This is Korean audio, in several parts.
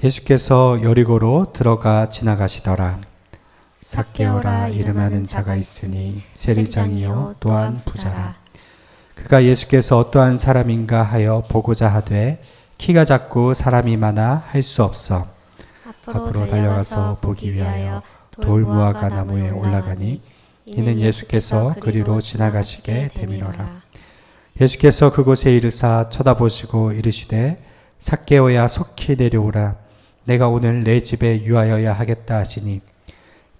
예수께서 여리고로 들어가 지나가시더라. 삭개오라 이름하는 자가 있으니 세리장이요 또한 부자라. 그가 예수께서 어떠한 사람인가 하여 보고자 하되 키가 작고 사람이 많아 할 수 없어 앞으로 달려가서 보기 위하여 돌무화과 나무에 올라가니 이는 예수께서 그리로 지나가시게 되미로라. 예수께서 그곳에 이르사 쳐다보시고 이르시되 삭개오야 속히 내려오라. 내가 오늘 내 집에 유하여야 하겠다 하시니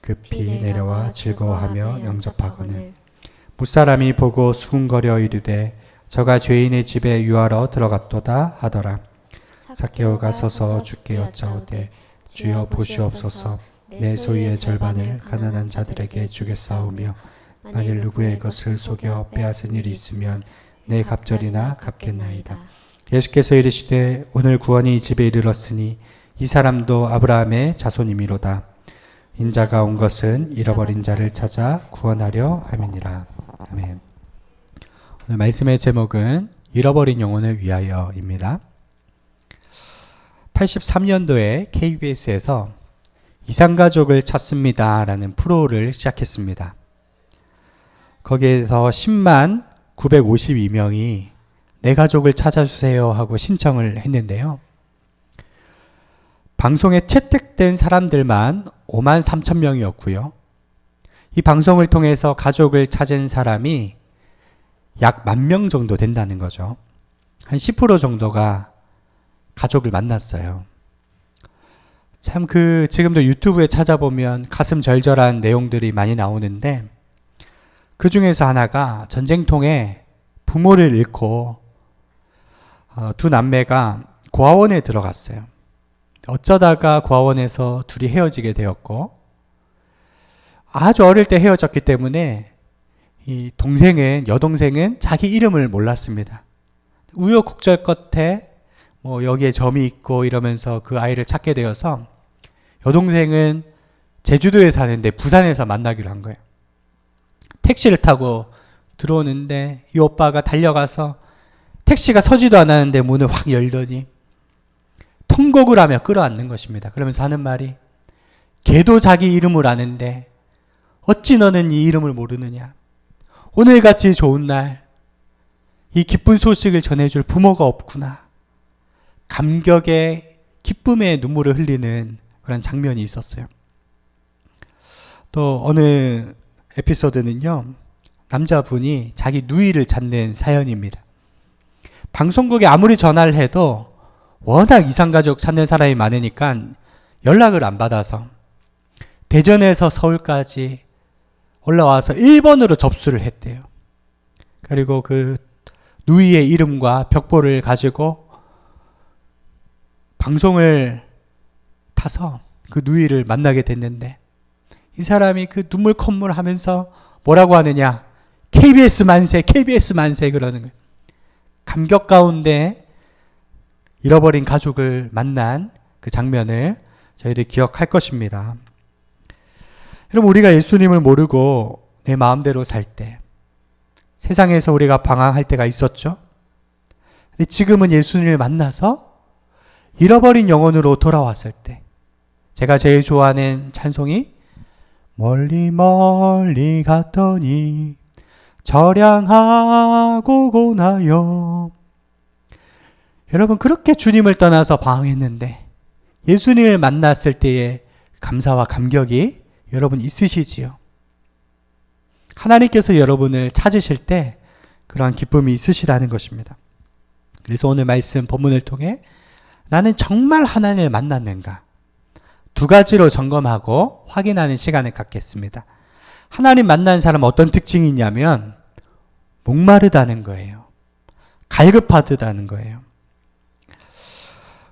급히 내려와 즐거워하며 영접하거늘 무사람이 보고 수군거려 이르되 저가 죄인의 집에 유하러 들어갔도다 하더라. 삭개오가 서서 주께 여짜오되 주여 보시옵소서 내 소유의 절반을 가난한 자들에게 주겠사오며 만일 누구의 것을 속여 빼앗은 일이 있으면 내 갑절이나 갚겠나이다. 예수께서 이르시되 오늘 구원이 이 집에 이르렀으니 이 사람도 아브라함의 자손이미로다. 인자가 온 것은 잃어버린 자를 찾아 구원하려 함이니라. 아멘. 오늘 말씀의 제목은 잃어버린 영혼을 위하여입니다. 83년도에 KBS에서 이산가족을 찾습니다 라는 프로를 시작했습니다. 거기에서 10만 952명이 내 가족을 찾아주세요 하고 신청을 했는데요. 방송에 채택된 사람들만 5만 3천 명이었고요. 이 방송을 통해서 가족을 찾은 사람이 약 10,000명 정도 된다는 거죠. 한 10% 정도가 가족을 만났어요. 참 지금도 유튜브에 찾아보면 가슴 절절한 내용들이 많이 나오는데 그 중에서 하나가 전쟁통에 부모를 잃고 두 남매가 고아원에 들어갔어요. 어쩌다가 고아원에서 둘이 헤어지게 되었고 아주 어릴 때 헤어졌기 때문에 이 여동생은 자기 이름을 몰랐습니다. 우여곡절 끝에 여기에 점이 있고 이러면서 그 아이를 찾게 되어서 여동생은 제주도에 사는데 부산에서 만나기로 한 거예요. 택시를 타고 들어오는데 이 오빠가 달려가서 택시가 서지도 않았는데 문을 확 열더니 통곡을 하며 끌어안는 것입니다. 그러면서 하는 말이 걔도 자기 이름을 아는데 어찌 너는 이 이름을 모르느냐. 오늘같이 좋은 날 이 기쁜 소식을 전해줄 부모가 없구나. 감격의 기쁨의 눈물을 흘리는 그런 장면이 있었어요. 또 어느 에피소드는요. 남자분이 자기 누이를 찾는 사연입니다. 방송국에 아무리 전화를 해도 워낙 이산가족 찾는 사람이 많으니까 연락을 안 받아서 대전에서 서울까지 올라와서 1번으로 접수를 했대요. 그리고 그 누이의 이름과 벽보를 가지고 방송을 타서 그 누이를 만나게 됐는데 이 사람이 그 눈물 콧물 하면서 뭐라고 하느냐. KBS 만세, KBS 만세 그러는 거예요. 감격 가운데 잃어버린 가족을 만난 그 장면을 저희들이 기억할 것입니다. 여러분, 우리가 예수님을 모르고 내 마음대로 살 때 세상에서 우리가 방황할 때가 있었죠. 근데 지금은 예수님을 만나서 잃어버린 영혼으로 돌아왔을 때 제가 제일 좋아하는 찬송이 멀리 멀리 갔더니 절양하고 고나요. 여러분, 그렇게 주님을 떠나서 방황했는데 예수님을 만났을 때의 감사와 감격이 여러분 있으시지요? 하나님께서 여러분을 찾으실 때 그러한 기쁨이 있으시다는 것입니다. 그래서 오늘 말씀 본문을 통해 나는 정말 하나님을 만났는가? 두 가지로 점검하고 확인하는 시간을 갖겠습니다. 하나님 만난 사람 어떤 특징이 있냐면 목마르다는 거예요. 갈급하다는 거예요.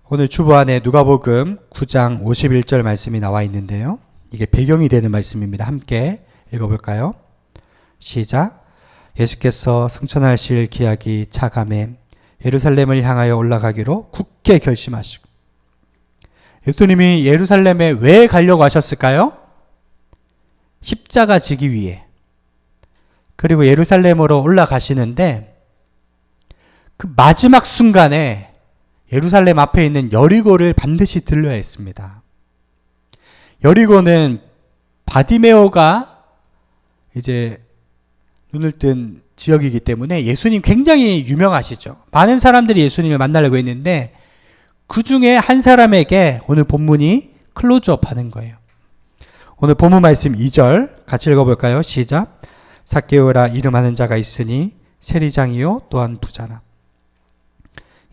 오늘 주보 안에 누가복음 9장 51절 말씀이 나와 있는데요. 이게 배경이 되는 말씀입니다. 함께 읽어볼까요? 시작. 예수께서 승천하실 기약이 차감해 예루살렘을 향하여 올라가기로 굳게 결심하시고. 예수님이 예루살렘에 왜 가려고 하셨을까요? 십자가 지기 위해. 그리고 예루살렘으로 올라가시는데 그 마지막 순간에 예루살렘 앞에 있는 여리고를 반드시 들러야 했습니다. 여리고는 바디메오가 이제 눈을 뜬 지역이기 때문에 예수님 굉장히 유명하시죠. 많은 사람들이 예수님을 만나려고 했는데 그 중에 한 사람에게 오늘 본문이 클로즈업 하는 거예요. 오늘 본문 말씀 2절 같이 읽어볼까요? 시작. 삭개오라 이름하는 자가 있으니 세리장이요 또한 부자라.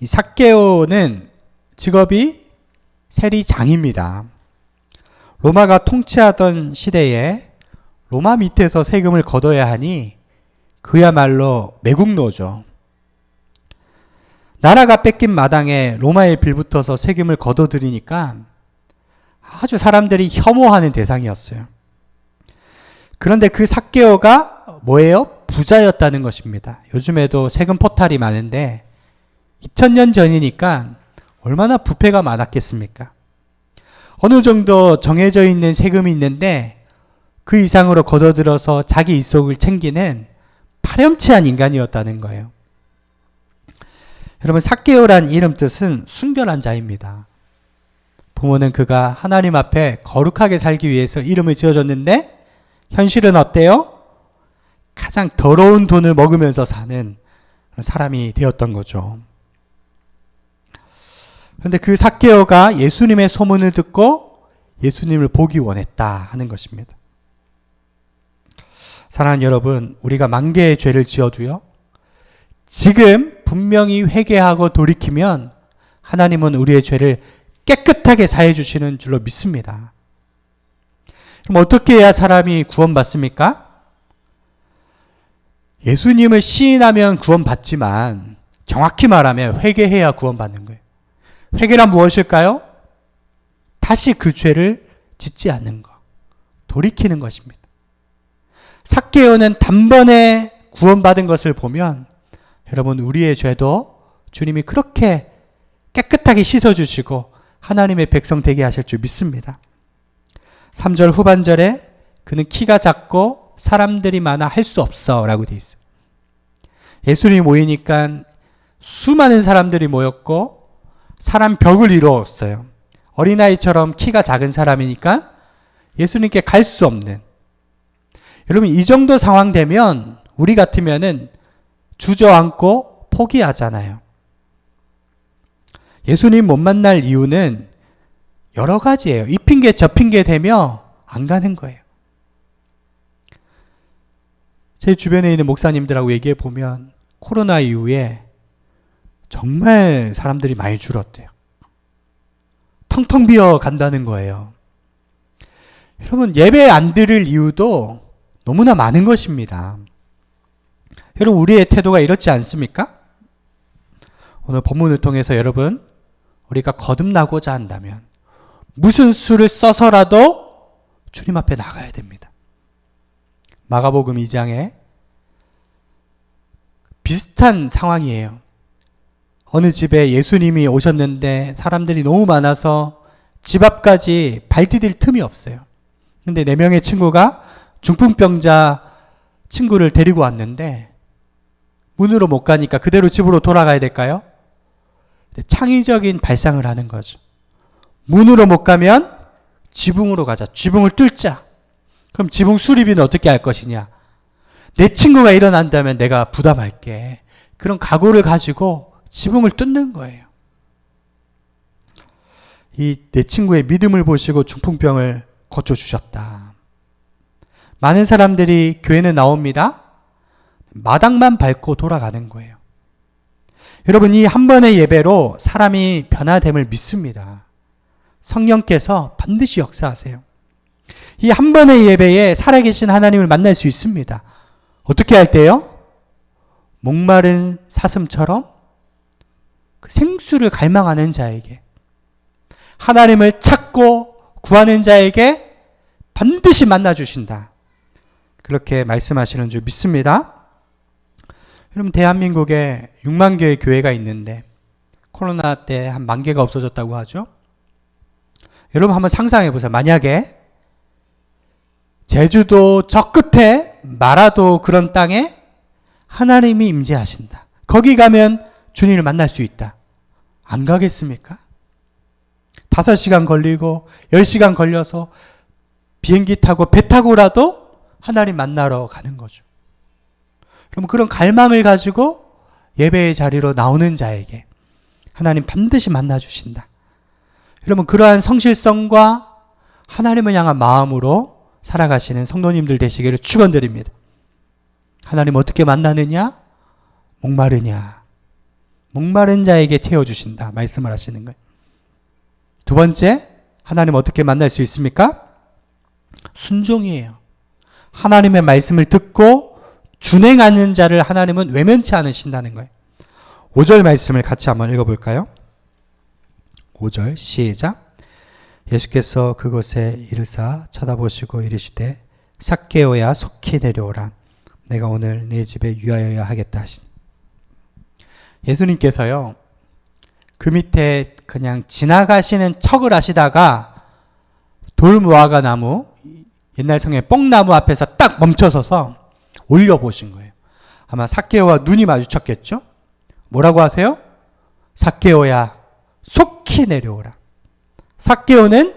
이 삭개오는 직업이 세리장입니다. 로마가 통치하던 시대에 로마 밑에서 세금을 걷어야 하니 그야말로 매국노죠. 나라가 뺏긴 마당에 로마에 빌붙어서 세금을 걷어들이니까 아주 사람들이 혐오하는 대상이었어요. 그런데 그 삭개오가 뭐예요? 부자였다는 것입니다. 요즘에도 세금 포탈이 많은데 2000년 전이니까 얼마나 부패가 많았겠습니까? 어느 정도 정해져 있는 세금이 있는데 그 이상으로 걷어들어서 자기 이속을 챙기는 파렴치한 인간이었다는 거예요. 여러분, 삭개오란 이름 뜻은 순결한 자입니다. 부모는 그가 하나님 앞에 거룩하게 살기 위해서 이름을 지어줬는데 현실은 어때요? 가장 더러운 돈을 먹으면서 사는 사람이 되었던 거죠. 그런데 그 삭개오가 예수님의 소문을 듣고 예수님을 보기 원했다 하는 것입니다. 사랑하는 여러분, 우리가 만 개의 죄를 지어도요, 지금 분명히 회개하고 돌이키면 하나님은 우리의 죄를 깨끗하게 사해 주시는 줄로 믿습니다. 그럼 어떻게 해야 사람이 구원받습니까? 예수님을 시인하면 구원받지만 정확히 말하면 회개해야 구원받는 거예요. 회개란 무엇일까요? 다시 그 죄를 짓지 않는 것, 돌이키는 것입니다. 삭개오는 단번에 구원받은 것을 보면 여러분, 우리의 죄도 주님이 그렇게 깨끗하게 씻어주시고 하나님의 백성 되게 하실 줄 믿습니다. 3절 후반절에 그는 키가 작고 사람들이 많아 할 수 없어 라고 되어 있어요. 예수님이 모이니까 수많은 사람들이 모였고 사람 벽을 이루었어요. 어린아이처럼 키가 작은 사람이니까 예수님께 갈 수 없는. 여러분, 이 정도 상황 되면 우리 같으면은 주저앉고 포기하잖아요. 예수님 못 만날 이유는 여러 가지예요. 이 핑계 저 핑계 대며 안 가는 거예요. 제 주변에 있는 목사님들하고 얘기해 보면 코로나 이후에 정말 사람들이 많이 줄었대요. 텅텅 비어 간다는 거예요. 여러분, 예배 안 드릴 이유도 너무나 많은 것입니다. 여러분, 우리의 태도가 이렇지 않습니까? 오늘 본문을 통해서 여러분, 우리가 거듭나고자 한다면 무슨 수를 써서라도 주님 앞에 나가야 됩니다. 마가복음 2장에 비슷한 상황이에요. 어느 집에 예수님이 오셨는데 사람들이 너무 많아서 집 앞까지 발 디딜 틈이 없어요. 근데 4명의 친구가 중풍병자 친구를 데리고 왔는데 문으로 못 가니까 그대로 집으로 돌아가야 될까요? 창의적인 발상을 하는 거죠. 문으로 못 가면 지붕으로 가자. 지붕을 뚫자. 그럼 지붕 수리비는 어떻게 할 것이냐? 내 친구가 일어난다면 내가 부담할게. 그런 각오를 가지고 지붕을 뚫는 거예요. 이 내 친구의 믿음을 보시고 중풍병을 고쳐주셨다. 많은 사람들이 교회는 나옵니다. 마당만 밟고 돌아가는 거예요. 여러분, 이 한 번의 예배로 사람이 변화됨을 믿습니다. 성령께서 반드시 역사하세요. 이 한 번의 예배에 살아계신 하나님을 만날 수 있습니다. 어떻게 할 때요? 목마른 사슴처럼 그 생수를 갈망하는 자에게, 하나님을 찾고 구하는 자에게 반드시 만나주신다. 그렇게 말씀하시는 줄 믿습니다. 여러분, 대한민국에 6만 개의 교회가 있는데 코로나 때 한 1만 개가 없어졌다고 하죠. 여러분, 한번 상상해 보세요. 만약에 제주도 저 끝에 마라도 그런 땅에 하나님이 임재하신다. 거기 가면 주님을 만날 수 있다. 안 가겠습니까? 5시간 걸리고 10시간 걸려서 비행기 타고 배 타고라도 하나님 만나러 가는 거죠. 그럼 그런 갈망을 가지고 예배의 자리로 나오는 자에게 하나님 반드시 만나주신다. 여러분, 그러한 성실성과 하나님을 향한 마음으로 살아가시는 성도님들 되시기를 축원드립니다. 하나님 어떻게 만나느냐? 목마르냐? 목마른 자에게 채워주신다 말씀을 하시는 거예요. 두 번째, 하나님 어떻게 만날 수 있습니까? 순종이에요. 하나님의 말씀을 듣고 준행하는 자를 하나님은 외면치 않으신다는 거예요. 5절 말씀을 같이 한번 읽어볼까요? 5절 시작. 예수께서 그곳에 이르사 쳐다보시고 이르시되 삭개오야 속히 내려오라. 내가 오늘 네 집에 유하여야 하겠다 하시니. 예수님께서요, 그 밑에 그냥 지나가시는 척을 하시다가 돌무화과 나무, 옛날 성에 뽕나무 앞에서 딱 멈춰서서 올려보신 거예요. 아마 삭개오와 눈이 마주쳤겠죠? 뭐라고 하세요? 삭개오야 속히 내려오라. 삭개오는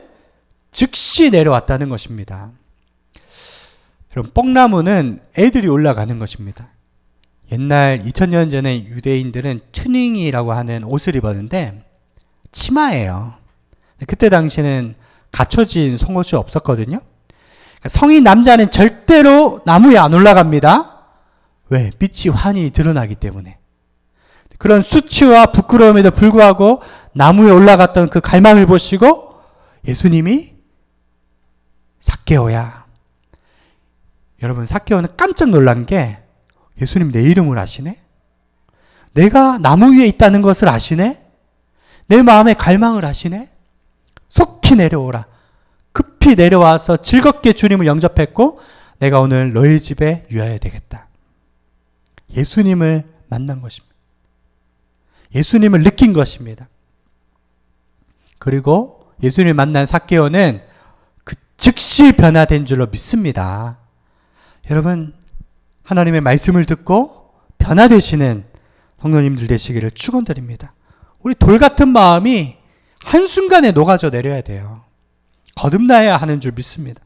즉시 내려왔다는 것입니다. 그럼 뽕나무는 애들이 올라가는 것입니다. 옛날 2000년 전에 유대인들은 튜닝이라고 하는 옷을 입었는데 치마예요. 그때 당시에는 갖춰진 속옷이 없었거든요. 성인 남자는 절대로 나무에 안 올라갑니다. 왜? 빛이 환히 드러나기 때문에. 그런 수치와 부끄러움에도 불구하고 나무에 올라갔던 그 갈망을 보시고 예수님이 삭개오야. 여러분, 삭개오는 깜짝 놀란 게 예수님 내 이름을 아시네? 내가 나무 위에 있다는 것을 아시네? 내 마음의 갈망을 아시네? 속히 내려오라. 급히 내려와서 즐겁게 주님을 영접했고 내가 오늘 너희 집에 유하여야 되겠다. 예수님을 만난 것입니다. 예수님을 느낀 것입니다. 그리고 예수님을 만난 삭개오는 그 즉시 변화된 줄로 믿습니다. 여러분, 하나님의 말씀을 듣고 변화되시는 성도님들 되시기를 축원드립니다. 우리 돌 같은 마음이 한순간에 녹아져 내려야 돼요. 거듭나야 하는 줄 믿습니다.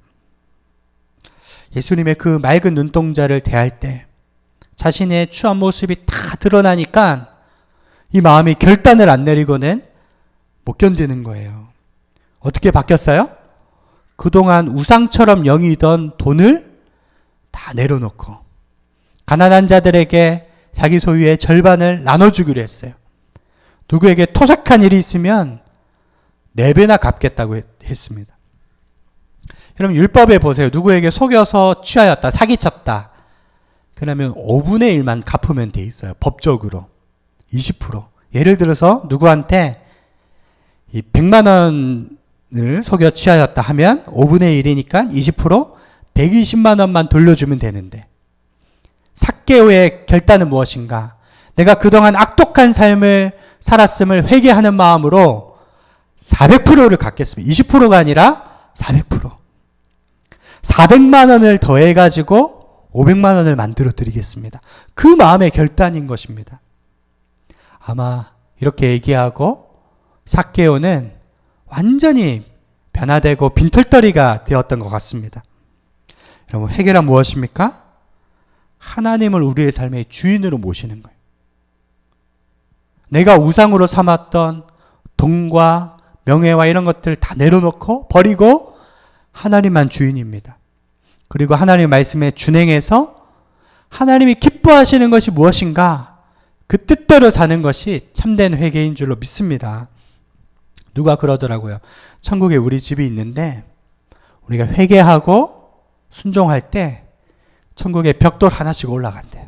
예수님의 그 맑은 눈동자를 대할 때 자신의 추한 모습이 다 드러나니까 이 마음이 결단을 안 내리고는 못 견디는 거예요. 어떻게 바뀌었어요? 그동안 우상처럼 영이던 돈을 다 내려놓고 가난한 자들에게 자기 소유의 절반을 나눠주기로 했어요. 누구에게 토색한 일이 있으면 4배나 갚겠다고 했습니다. 여러분, 율법에 보세요. 누구에게 속여서 취하였다, 사기쳤다. 그러면 5분의 1만 갚으면 돼 있어요. 법적으로. 20%. 예를 들어서 누구한테 이 100만 원을 속여 취하였다 하면 5분의 1이니까 20% 120만 원만 돌려주면 되는데 삭개오의 결단은 무엇인가? 내가 그동안 악독한 삶을 살았음을 회개하는 마음으로 400%를 갚겠습니다. 20%가 아니라 400%. 400만 원을 더해가지고 500만 원을 만들어 드리겠습니다. 그 마음의 결단인 것입니다. 아마 이렇게 얘기하고 삭개오는 완전히 변화되고 빈털터리가 되었던 것 같습니다. 여러분, 회개란 무엇입니까? 하나님을 우리의 삶의 주인으로 모시는 거예요. 내가 우상으로 삼았던 돈과 명예와 이런 것들 다 내려놓고 버리고 하나님만 주인입니다. 그리고 하나님의 말씀에 준행해서 하나님이 기뻐하시는 것이 무엇인가? 그 뜻대로 사는 것이 참된 회개인 줄로 믿습니다. 누가 그러더라고요. 천국에 우리 집이 있는데 우리가 회개하고 순종할 때 천국에 벽돌 하나씩 올라간대요.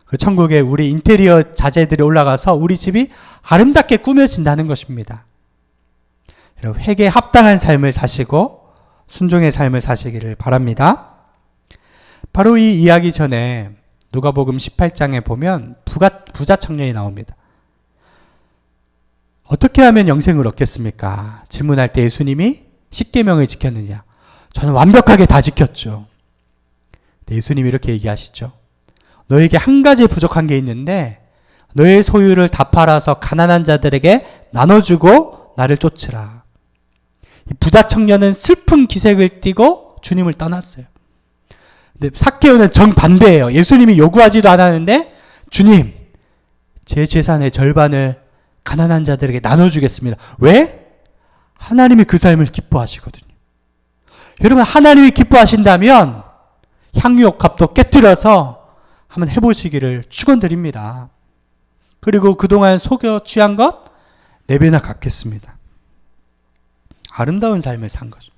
그 천국에 우리 인테리어 자재들이 올라가서 우리 집이 아름답게 꾸며진다는 것입니다. 여러분, 회개에 합당한 삶을 사시고 순종의 삶을 사시기를 바랍니다. 바로 이 이야기 전에 누가복음 18장에 보면 부자 청년이 나옵니다. 어떻게 하면 영생을 얻겠습니까? 질문할 때 예수님이 십계명을 지켰느냐? 저는 완벽하게 다 지켰죠. 예수님이 이렇게 얘기하시죠. 너에게 한 가지 부족한 게 있는데 너의 소유를 다 팔아서 가난한 자들에게 나눠주고 나를 쫓으라. 이 부자 청년은 슬픈 기색을 띠고 주님을 떠났어요. 근데 삭개오는 정반대예요. 예수님이 요구하지도 않았는데 주님, 제 재산의 절반을 가난한 자들에게 나눠주겠습니다. 왜? 하나님이 그 삶을 기뻐하시거든요. 여러분, 하나님이 기뻐하신다면 향유옥합도 깨뜨려서 한번 해보시기를 축원드립니다. 그리고 그동안 속여 취한 것 4배나 갚겠습니다. 아름다운 삶을 산 거죠.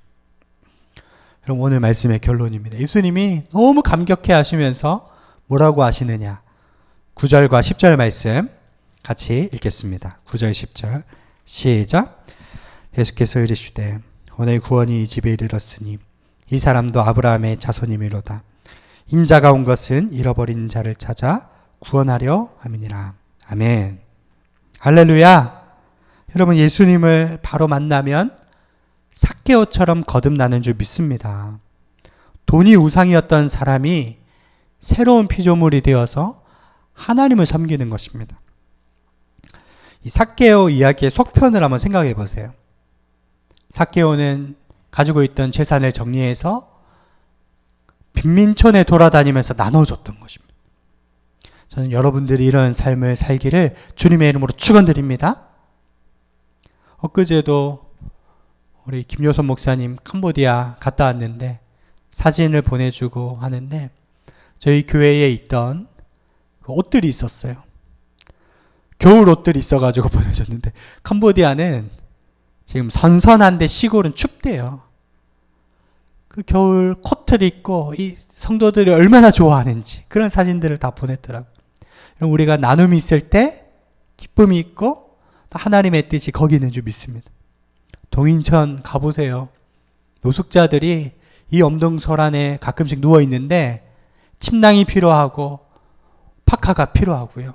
여러분, 오늘 말씀의 결론입니다. 예수님이 너무 감격해 하시면서 뭐라고 하시느냐. 9절과 10절 말씀 같이 읽겠습니다. 9절 10절 시작. 예수께서 이르시되 오늘 구원이 이 집에 이르렀으니 이 사람도 아브라함의 자손이미로다. 인자가 온 것은 잃어버린 자를 찾아 구원하려 함이니라. 아멘. 할렐루야. 여러분, 예수님을 바로 만나면 삭개오처럼 거듭나는 줄 믿습니다. 돈이 우상이었던 사람이 새로운 피조물이 되어서 하나님을 섬기는 것입니다. 이 삭개오 이야기의 속편을 한번 생각해 보세요. 삭개오는 가지고 있던 재산을 정리해서 빈민촌에 돌아다니면서 나눠줬던 것입니다. 저는 여러분들이 이런 삶을 살기를 주님의 이름으로 축원드립니다. 엊그제도 우리 김효선 목사님 캄보디아 갔다 왔는데 사진을 보내주고 하는데 저희 교회에 있던 그 옷들이 있었어요. 겨울 옷들이 있어가지고 보내줬는데 캄보디아는 지금 선선한데 시골은 춥대요. 그 겨울 코트를 입고 이 성도들이 얼마나 좋아하는지 그런 사진들을 다 보냈더라고요. 우리가 나눔이 있을 때 기쁨이 있고 또 하나님의 뜻이 거기 있는 줄 믿습니다. 동인천 가보세요. 노숙자들이 이 엄동설 안에 가끔씩 누워있는데 침낭이 필요하고 파카가 필요하고요.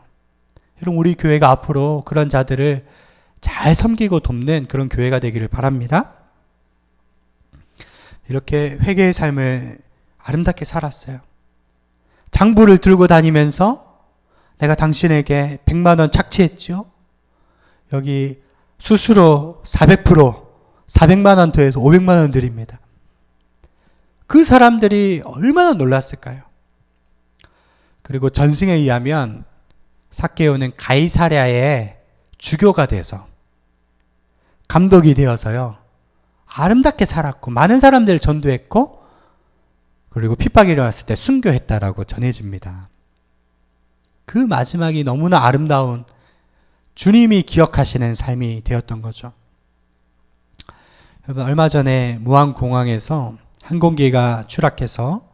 여러분, 우리 교회가 앞으로 그런 자들을 잘 섬기고 돕는 그런 교회가 되기를 바랍니다. 이렇게 회개의 삶을 아름답게 살았어요. 장부를 들고 다니면서 내가 당신에게 100만 원 착취했죠. 여기 수수료 400%, 400만 원 더해서 500만 원 드립니다. 그 사람들이 얼마나 놀랐을까요? 그리고 전승에 의하면 삭개오는 가이사랴의 주교가 돼서 감독이 되어서요. 아름답게 살았고 많은 사람들을 전도했고 그리고 핍박이 일어났을 때 순교했다라고 전해집니다. 그 마지막이 너무나 아름다운 주님이 기억하시는 삶이 되었던 거죠. 여러분, 얼마 전에 무안공항에서 항공기가 추락해서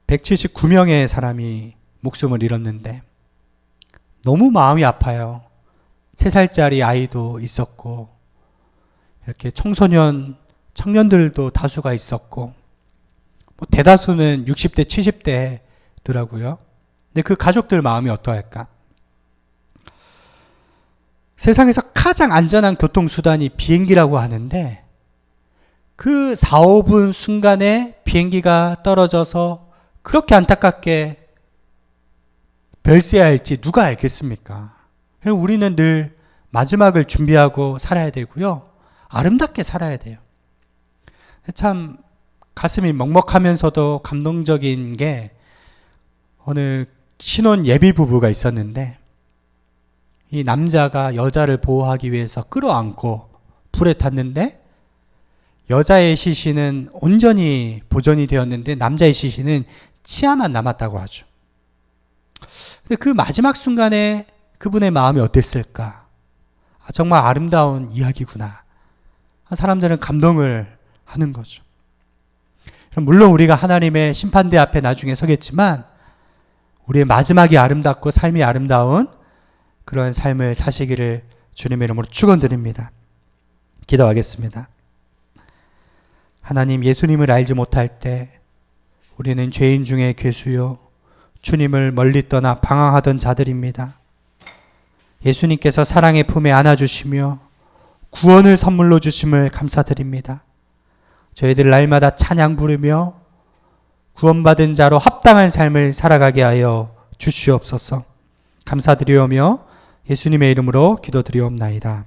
179명의 사람이 목숨을 잃었는데 너무 마음이 아파요. 3살짜리 아이도 있었고 이렇게 청소년, 청년들도 다수가 있었고 대다수는 60대, 70대더라고요. 근데 그 가족들 마음이 어떠할까? 세상에서 가장 안전한 교통수단이 비행기라고 하는데 그 4, 5분 순간에 비행기가 떨어져서 그렇게 안타깝게 별세해야 할지 누가 알겠습니까? 우리는 늘 마지막을 준비하고 살아야 되고요. 아름답게 살아야 돼요. 참 가슴이 먹먹하면서도 감동적인 게 어느 신혼 예비 부부가 있었는데 이 남자가 여자를 보호하기 위해서 끌어안고 불에 탔는데 여자의 시신은 온전히 보존이 되었는데 남자의 시신은 치아만 남았다고 하죠. 근데 그 마지막 순간에 그분의 마음이 어땠을까? 정말 아름다운 이야기구나. 사람들은 감동을 하는 거죠. 물론 우리가 하나님의 심판대 앞에 나중에 서겠지만 우리의 마지막이 아름답고 삶이 아름다운 그런 삶을 사시기를 주님의 이름으로 축원드립니다. 기도하겠습니다. 하나님, 예수님을 알지 못할 때 우리는 죄인 중에 괴수요 주님을 멀리 떠나 방황하던 자들입니다. 예수님께서 사랑의 품에 안아주시며 구원을 선물로 주심을 감사드립니다. 저희들 날마다 찬양 부르며 구원받은 자로 합당한 삶을 살아가게 하여 주시옵소서. 감사드리오며 예수님의 이름으로 기도드리옵나이다.